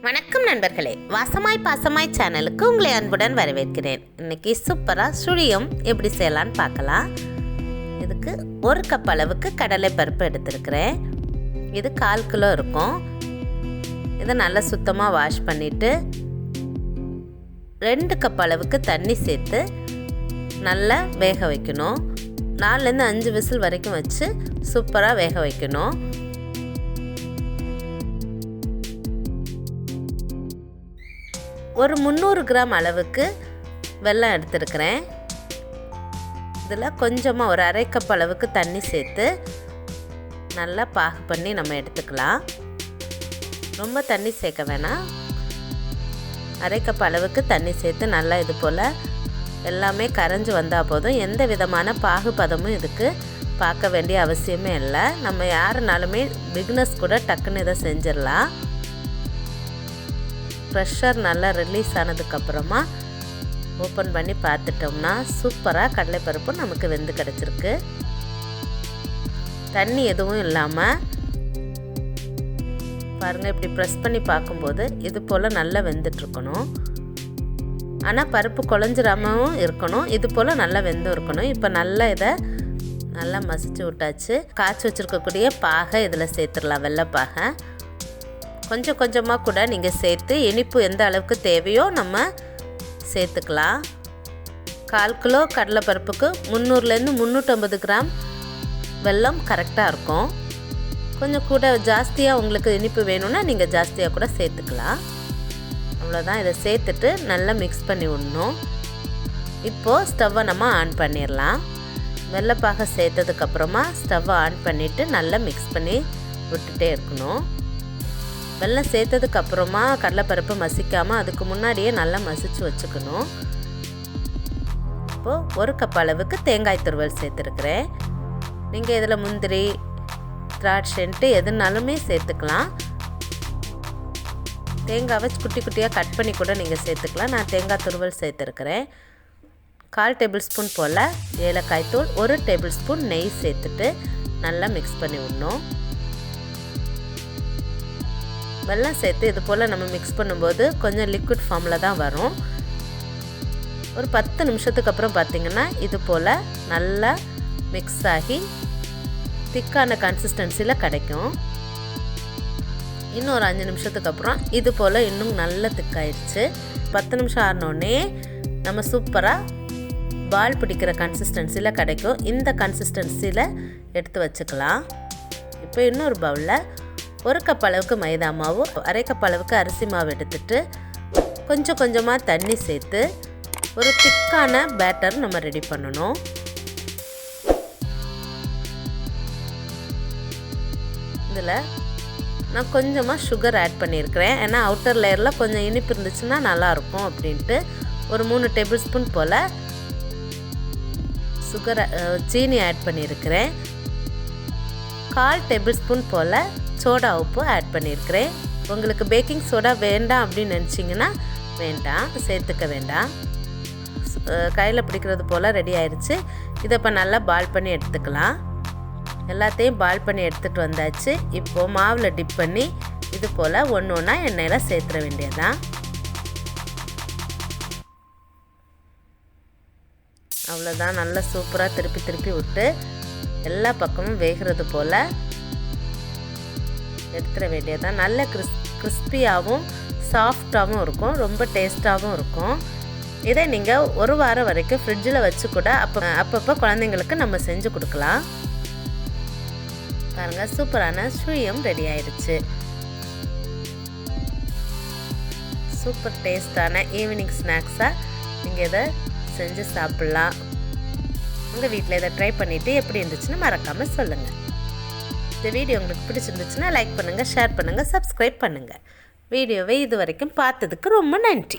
வணக்கம் நண்பர்களே, வாசமாய் பாசமாய் சேனலுக்கு உங்களை அன்புடன் வரவேற்கிறேன். இன்னைக்கு சூப்பராக சுழியம் எப்படி செய்யலான்னு பார்க்கலாம். இதுக்கு 1 கப் அளவுக்கு கடலை பருப்பு எடுத்துருக்கிறேன். இது 1/4 கிலோ இருக்கும். இதை நல்லா சுத்தமாக வாஷ் பண்ணிவிட்டு 2 கப் அளவுக்கு தண்ணி சேர்த்து நல்லா வேக வைக்கணும். 4லேருந்து 5 விசில் வரைக்கும் வச்சு சூப்பராக வேக வைக்கணும். ஒரு 300 கிராம் அளவுக்கு வெல்லம் எடுத்துருக்கிறேன். இதில் கொஞ்சமாக ஒரு 1/2 கப் அளவுக்கு தண்ணி சேர்த்து நல்லா பாகு பண்ணி நம்ம எடுத்துக்கலாம். ரொம்ப தண்ணி சேர்க்க வேணாம். 1/2 கப் அளவுக்கு தண்ணி சேர்த்து நல்லா இது போல் எல்லாமே கரைஞ்சி வந்தால் போதும். எந்த விதமான பாகு பதமும் இதுக்கு பார்க்க வேண்டிய அவசியமே இல்லை. நம்ம யாருனாலுமே பிகினர்ஸ் கூட டக்குன்னு இதை செஞ்சிடலாம். ப்ரெஷர் நல்லா ரிலீஸ் ஆனதுக்கப்புறமா ஓப்பன் பண்ணி பார்த்துட்டோம்னா சூப்பராக கடலைப்பருப்பு நமக்கு வெந்து கிடச்சிருக்கு. தண்ணி எதுவும் இல்லாமல் பாருங்கள், இப்படி ப்ரெஸ் பண்ணி பார்க்கும்போது இது போல் நல்லா வெந்துட்டுருக்கணும். ஆனால் பருப்பு குழஞ்சிராமவும் இருக்கணும். இது போல் நல்லா வெந்தும் இருக்கணும். இப்போ நல்லா இதை நல்லா மசிச்சு விட்டாச்சு. காய்ச்சி வச்சுருக்கக்கூடிய பாகை இதில் சேர்த்துடலாம். வெள்ளைப்பாகை கொஞ்சம் கொஞ்சமாக கூட நீங்கள் சேர்த்து இனிப்பு எந்த அளவுக்கு தேவையோ நம்ம சேர்த்துக்கலாம். 1/4 கிலோ கடலைப்பருப்புக்கு 300லேருந்து 350 கிராம் வெல்லம் கரெக்டாக இருக்கும். கொஞ்சம் கூட ஜாஸ்தியாக உங்களுக்கு இனிப்பு வேணும்னா நீங்கள் ஜாஸ்தியாக கூட சேர்த்துக்கலாம். அவ்வளோதான். இதை சேர்த்துட்டு நல்லா மிக்ஸ் பண்ணி விடணும். இப்போது ஸ்டவ்வை நம்ம ஆன் பண்ணிடலாம். வெள்ளைப்பாக சேர்த்ததுக்கப்புறமா ஸ்டவ்வை ஆன் பண்ணிவிட்டு நல்லா மிக்ஸ் பண்ணி விட்டுட்டே இருக்கணும். வெல்லம் சேர்த்ததுக்கப்புறமா கடலைப்பருப்பு மசிக்காமல் அதுக்கு முன்னாடியே நல்லா மசிச்சு வச்சுக்கணும். இப்போது 1 கப் அளவுக்கு தேங்காய் துருவல் சேர்த்துருக்குறேன். நீங்கள் இதில் முந்திரி திராட்சைன்ட்டு எதுனாலுமே சேர்த்துக்கலாம். தேங்காவை குட்டி குட்டியாக கட் பண்ணி கூட நீங்கள் சேர்த்துக்கலாம். நான் தேங்காய் துருவல் சேர்த்துருக்குறேன். 1/4 டேபிள் ஸ்பூன் போல் ஏலக்காய் தூள், 1 டேபிள் ஸ்பூன் நெய் சேர்த்துட்டு நல்லா மிக்ஸ் பண்ணி விடணும். வெல்லம் சேர்த்து இது போல் நம்ம மிக்ஸ் பண்ணும்போது கொஞ்சம் லிக்விட் ஃபார்மில் தான் வரும். ஒரு 10 நிமிஷத்துக்கு அப்புறம் பார்த்திங்கன்னா இது போல் நல்லா மிக்ஸ் ஆகி திக்கான கன்சிஸ்டன்சியில் கிடைக்கும். இன்னும் ஒரு 5 நிமிஷத்துக்கு அப்புறம் இது போல் இன்னும் நல்லா திக்காயிடுச்சு. 10 நிமிஷம் ஆறினோடனே நம்ம சூப்பராக பால் பிடிக்கிற கன்சிஸ்டன்சியில் கிடைக்கும். இந்த கன்சிஸ்டன்சியில் எடுத்து வச்சுக்கலாம். இப்போ இன்னொரு பவுலில் 1 கப் அளவுக்கு மைதா மாவு, 1/2 கப் அளவுக்கு அரிசி மாவு எடுத்துட்டு கொஞ்சம் கொஞ்சமாக தண்ணி சேர்த்து ஒரு திக்கான பேட்டர் நம்ம ரெடி பண்ணணும். இதில் நான் கொஞ்சமாக சுகர் ஆட் பண்ணியிருக்கிறேன். ஏன்னா அவுட்டர் லேயரில் கொஞ்சம் இனிப்பு இருந்துச்சுன்னா நல்லாயிருக்கும் அப்படின்ட்டு ஒரு 3 டேபிள் ஸ்பூன் போல் சீனி ஆட் பண்ணியிருக்கிறேன். 1/4 டேபிள் ஸ்பூன் போல் சோடா உப்பு ஆட் பண்ணியிருக்கிறேன். உங்களுக்கு பேக்கிங் சோடா வேண்டாம் அப்படின்னு நினச்சிங்கன்னா வேண்டாம், சேர்த்துக்க வேண்டாம். கையில் பிடிக்கிறது போல் ரெடி ஆயிடுச்சு. இதை இப்போ நல்லா பால் பண்ணி எடுத்துக்கலாம். எல்லாத்தையும் பால் பண்ணி எடுத்துகிட்டு வந்தாச்சு. இப்போது மாவில் டிப் பண்ணி இது போல் ஒன்று ஒன்றா எண்ணெயில் சேர்த்துற வேண்டியதுதான். அவ்வளோதான். நல்லா சூப்பராக திருப்பி திருப்பி விட்டு எல்லா பக்கமும் வேகிறது போல் எடுத்துட வேண்டியதான். நல்ல கிறிஸ்பியாகவும் சாஃப்டாகவும் இருக்கும். ரொம்ப டேஸ்ட்டாகவும் இருக்கும். இதை நீங்கள் 1 வாரம் வரைக்கும் ஃப்ரிட்ஜில் வச்சு கூட அப்பப்போ குழந்தைங்களுக்கு நம்ம செஞ்சு கொடுக்கலாம். பாருங்கள், சூப்பரான சுழியம் ரெடி ஆயிடுச்சு. சூப்பர் டேஸ்டான ஈவினிங் ஸ்நாக்ஸாக நீங்கள் இதை செஞ்சு சாப்பிட்லாம். உங்கள் வீட்டில் இதை ட்ரை பண்ணிவிட்டு எப்படி இருந்துச்சுன்னு மறக்காமல் சொல்லுங்கள். இந்த வீடியோ உங்களுக்கு பிடிச்சிருந்துச்சுன்னா லைக் பண்ணுங்கள், ஷேர் பண்ணுங்கள், சப்ஸ்கிரைப் பண்ணுங்கள். வீடியோவை இது வரைக்கும் பார்த்ததுக்கு ரொம்ப நன்றி.